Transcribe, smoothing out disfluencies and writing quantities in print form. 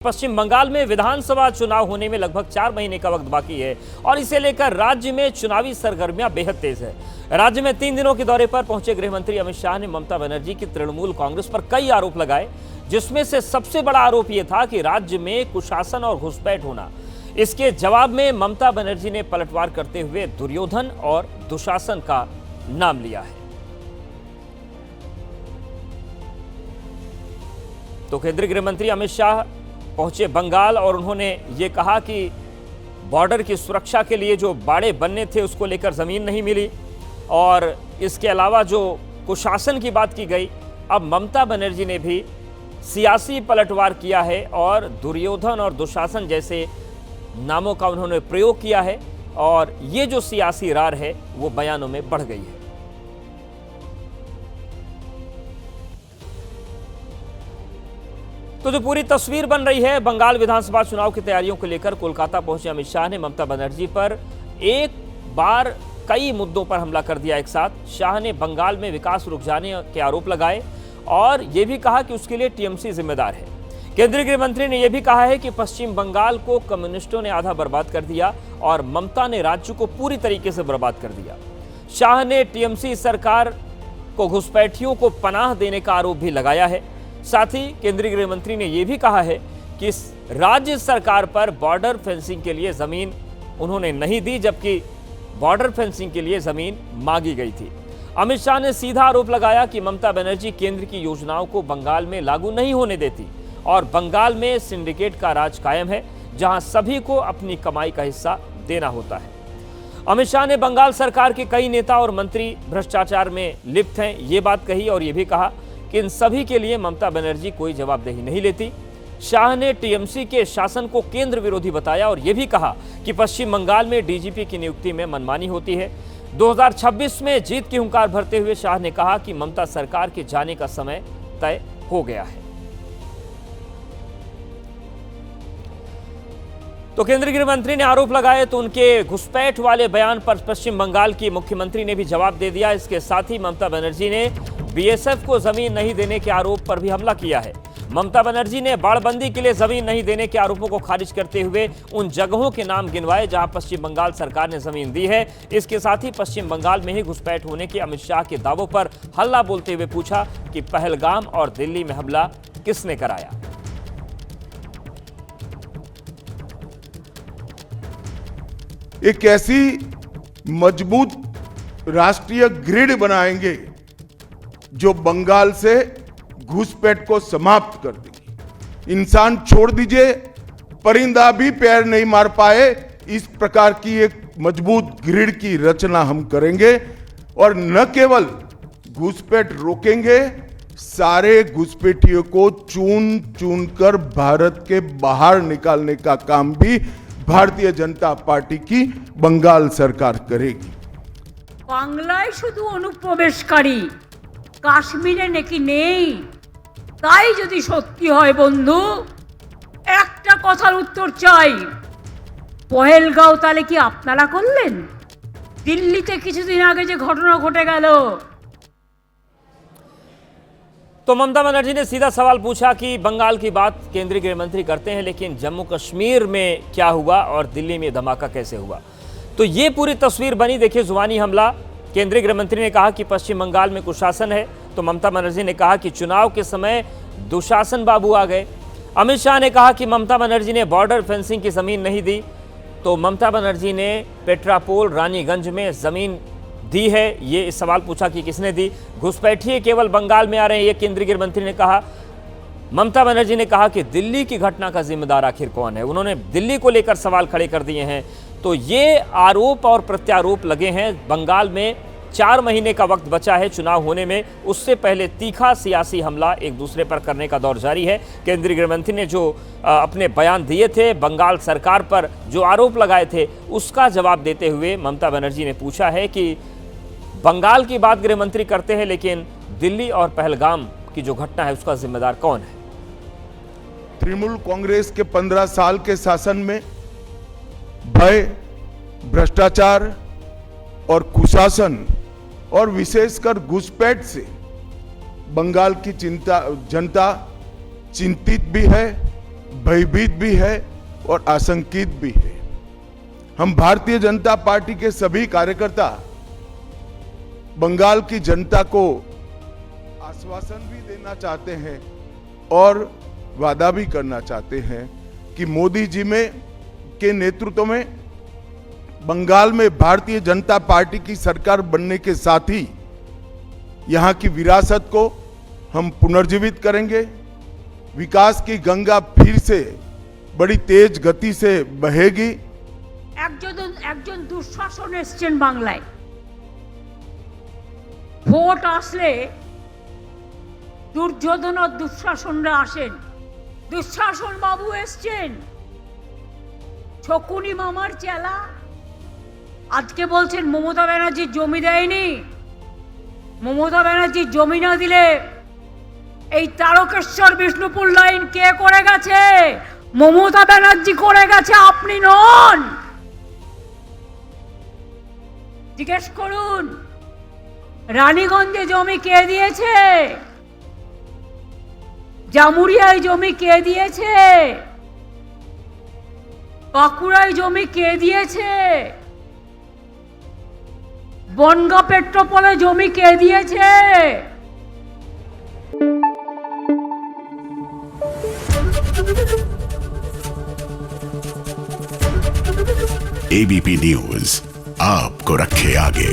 पश्चिम बंगाल में विधानसभा चुनाव होने में लगभग 4 महीने का वक्त बाकी है और इसे लेकर राज्य में चुनावी सरगर्मियां बेहद तेज है। राज्य में 3 दिनों के दौरे पर पहुंचे गृह मंत्री अमित शाह ने ममता बनर्जी की तृणमूल कांग्रेस पर कई आरोप लगाए, जिसमें से सबसे बड़ा आरोप यह था कि राज्य में कुशासन और घुसपैठ होना। इसके जवाब में ममता बनर्जी ने पलटवार करते हुए दुर्योधन और दुशासन का नाम लिया है। तो केंद्रीय गृह मंत्री अमित शाह पहुंचे बंगाल और उन्होंने ये कहा कि बॉर्डर की सुरक्षा के लिए जो बाड़े बनने थे उसको लेकर जमीन नहीं मिली, और इसके अलावा जो कुशासन की बात की गई, अब ममता बनर्जी ने भी सियासी पलटवार किया है और दुर्योधन और दुशासन जैसे नामों का उन्होंने प्रयोग किया है, और ये जो सियासी रार है वो बयानों में बढ़ गई है। तो जो पूरी तस्वीर बन रही है बंगाल विधानसभा चुनाव की तैयारियों को लेकर, कोलकाता पहुंचे अमित शाह ने ममता बनर्जी पर एक बार कई मुद्दों पर हमला कर दिया एक साथ। शाह ने बंगाल में विकास रुक जाने के आरोप लगाए और यह भी कहा कि उसके लिए टीएमसी जिम्मेदार है। केंद्रीय गृह मंत्री ने यह भी कहा है कि पश्चिम बंगाल को कम्युनिस्टों ने आधा बर्बाद कर दिया और ममता ने राज्य को पूरी तरीके से बर्बाद कर दिया। शाह ने टीएमसी सरकार को घुसपैठियों को पनाह देने का आरोप भी लगाया है। साथ ही केंद्रीय गृह मंत्री ने यह भी कहा है कि राज्य सरकार पर बॉर्डर फेंसिंग के लिए जमीन उन्होंने नहीं दी, जबकि बॉर्डर फेंसिंग के लिए जमीन मांगी गई थी। अमित शाह ने सीधा आरोप लगाया कि ममता बनर्जी केंद्र की योजनाओं को बंगाल में लागू नहीं होने देती और बंगाल में सिंडिकेट का राज कायम है, जहां सभी को अपनी कमाई का हिस्सा देना होता है। अमित शाह ने बंगाल सरकार के कई नेता और मंत्री भ्रष्टाचार में लिप्त हैं, ये बात कही और यह भी कहा कि इन सभी के लिए ममता बनर्जी कोई जवाबदेही नहीं लेती। शाह ने टीएमसी के शासन को केंद्र विरोधी बताया और यह भी कहा कि पश्चिम बंगाल में डीजीपी की नियुक्ति में मनमानी होती है। 2026 में जीत की हुंकार भरते हुए शाह ने कहा कि ममता सरकार के जाने का समय तय हो गया है। तो केंद्रीय गृह मंत्री ने आरोप लगाए तो उनके घुसपैठ वाले बयान पर पश्चिम बंगाल की मुख्यमंत्री ने भी जवाब दे दिया। इसके साथ ही ममता बनर्जी ने बीएसएफ को जमीन नहीं देने के आरोप पर भी हमला किया है। ममता बनर्जी ने बाड़बंदी के लिए जमीन नहीं देने के आरोपों को खारिज करते हुए उन जगहों के नाम गिनवाए जहां पश्चिम बंगाल सरकार ने जमीन दी है। इसके साथ ही पश्चिम बंगाल में ही घुसपैठ होने के अमित शाह के दावों पर हल्ला बोलते हुए पूछा कि पहलगाम और दिल्ली में हमला किसने कराया। एक ऐसी मजबूत राष्ट्रीय ग्रिड बनाएंगे जो बंगाल से घुसपैठ को समाप्त कर देगी। इंसान छोड़ दीजिए, परिंदा भी पैर नहीं मार पाए, इस प्रकार की एक मजबूत ग्रिड की रचना हम करेंगे और न केवल घुसपैठ रोकेंगे, सारे घुसपैठियों को चुन चुन कर भारत के बाहर निकालने का काम भी भारतीय जनता पार्टी की बंगाल सरकार करेगी। बांग्लाয় শুধু অনুপ্রবেশকারী, কাশ্মীরে নাকি নেই। তাই যদি সত্যি হয় বন্ধু, একটা কথার উত্তর চাই, পহেলগাঁও তাহলে কি আপনারা করলেন? দিল্লিতে কিছুদিন আগে যে ঘটনা ঘটে গেল। तो ममता बनर्जी ने सीधा सवाल पूछा कि बंगाल की बात केंद्रीय गृह मंत्री करते हैं, लेकिन जम्मू कश्मीर में क्या हुआ और दिल्ली में धमाका कैसे हुआ। तो ये पूरी तस्वीर बनी। देखिए, जुबानी हमला। केंद्रीय गृह मंत्री ने कहा कि पश्चिम बंगाल में कुशासन है, तो ममता बनर्जी ने कहा कि चुनाव के समय दुशासन बाबू आ गए। अमित शाह ने कहा कि ममता बनर्जी ने बॉर्डर फेंसिंग की जमीन नहीं दी, तो ममता बनर्जी ने पेट्रापोल रानीगंज में जमीन दी है, ये सवाल पूछा कि किसने दी। घुसपैठिए केवल बंगाल में आ रहे हैं, ये केंद्रीय गृह मंत्री ने कहा। ममता बनर्जी ने कहा कि दिल्ली की घटना का जिम्मेदार आखिर कौन है, उन्होंने दिल्ली को लेकर सवाल खड़े कर दिए हैं। तो ये आरोप और प्रत्यारोप लगे हैं। बंगाल में 4 महीने का वक्त बचा है चुनाव होने में, उससे पहले तीखा सियासी हमला एक दूसरे पर करने का दौर जारी है। केंद्रीय गृह मंत्री ने जो अपने बयान दिए थे, बंगाल सरकार पर जो आरोप लगाए थे, उसका जवाब देते हुए ममता बनर्जी ने पूछा है कि बंगाल की बात गृह मंत्री करते हैं, लेकिन दिल्ली और पहलगाम की जो घटना है उसका जिम्मेदार कौन है। तृणमूल कांग्रेस के 15 साल के शासन में भय, भ्रष्टाचार और कुशासन और विशेषकर घुसपैठ से बंगाल की जनता चिंतित भी है भयभीत भी है और आशंकित भी है। हम भारतीय जनता पार्टी के सभी कार्यकर्ता बंगाल की जनता को आश्वासन भी देना चाहते हैं और वादा भी करना चाहते हैं कि मोदी जी के नेतृत्व में बंगाल में भारतीय जनता पार्टी की सरकार बनने के साथ ही यहां की विरासत को हम पुनर्जीवित करेंगे। विकास की गंगा फिर से बड़ी तेज गति से बहेगी। একজন দুঃশাসন এসছেন বাংলায়, ভোট আসলে দুর্যোধন আর দুঃশাসনরা আসেন। দুঃশাসন বাবু এসছেন, শকুনি মামার চেলা, আজকে বলছেন মমতা ব্যানার্জির জমি দেয়নি। মমতা ব্যানার্জির জমি না দিলে এই তারকেশ্বর বিষ্ণুপুর লাইন কে করে গেছে? মমতা ব্যানার্জি করে গেছে, আপনি নন। জিজ্ঞেস করুন রানীগঞ্জে জমি কে দিয়েছে, জামুরিয়ায় জমি কে দিয়েছে, বাঁকুড়ায় জমি কে দিয়েছে, বনগাঁ পেট্রোপোলে জমি কে দিয়েছে? एबीपी न्यूज आपको रखे आगे।